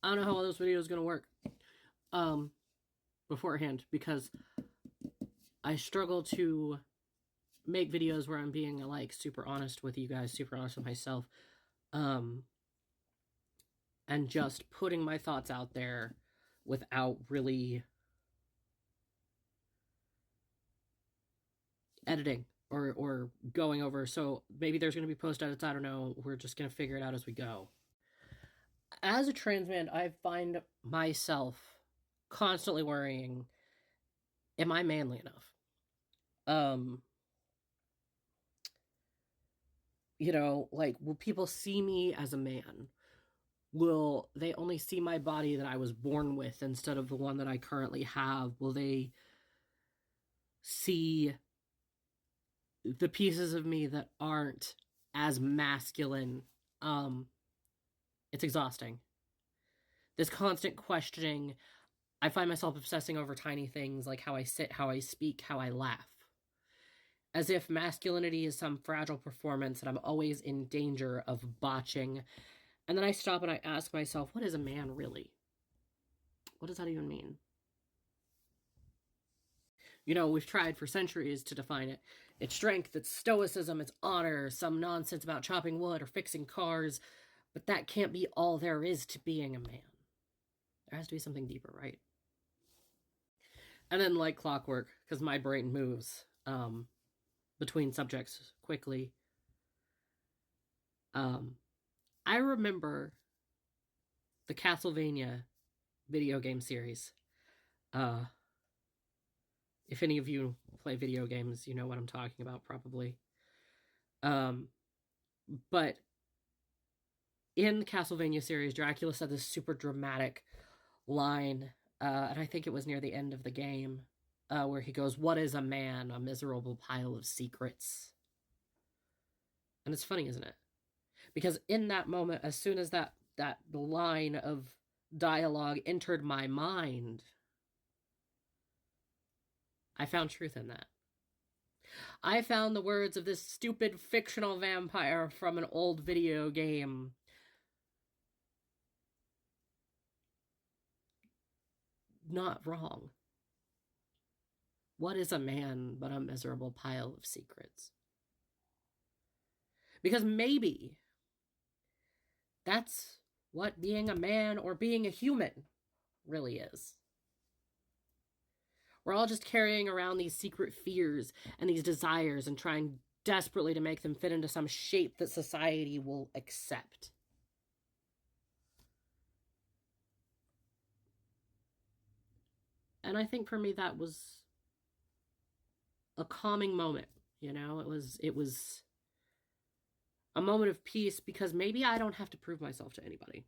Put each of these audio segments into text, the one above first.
I don't know how well this video is going to work beforehand, because I struggle to make videos where I'm being, like, super honest with you guys, super honest with myself, and just putting my thoughts out there without really editing or going over. So maybe there's going to be post edits, I don't know. We're just going to figure it out as we go. As a trans man, I find myself constantly worrying, am I manly enough? You know, like, will people see me as a man? Will they only see my body that I was born with instead of the one that I currently have? Will they see the pieces of me that aren't as masculine? It's exhausting. This constant questioning. I find myself obsessing over tiny things like how I sit, how I speak, how I laugh. As if masculinity is some fragile performance that I'm always in danger of botching. And then I stop and I ask myself, what is a man really? What does that even mean? You know, we've tried for centuries to define it. It's strength, it's stoicism, it's honor, some nonsense about chopping wood or fixing cars. But that can't be all there is to being a man. There has to be something deeper, right? And then, like clockwork, because my brain moves between subjects quickly. I remember the Castlevania video game series. If any of you play video games, you know what I'm talking about, probably. But in the Castlevania series, Dracula said this super dramatic line, and I think it was near the end of the game, where he goes, "What is a man? A miserable pile of secrets." And it's funny, isn't it? Because in that moment, as soon as that line of dialogue entered my mind, I found truth in that. I found the words of this stupid fictional vampire from an old video game not wrong. What is a man but a miserable pile of secrets? Because maybe that's what being a man or being a human really is. We're all just carrying around these secret fears and these desires and trying desperately to make them fit into some shape that society will accept. And I think for me that was a calming moment, you know? It was a moment of peace, because maybe I don't have to prove myself to anybody.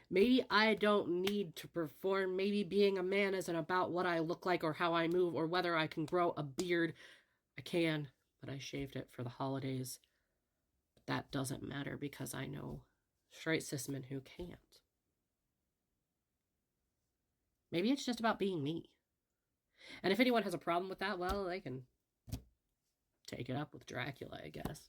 Maybe I don't need to perform. Maybe being a man isn't about what I look like or how I move or whether I can grow a beard. I can, but I shaved it for the holidays. But that doesn't matter, because I know straight cis men who can't. Maybe it's just about being me. And if anyone has a problem with that, well, they can take it up with Dracula, I guess.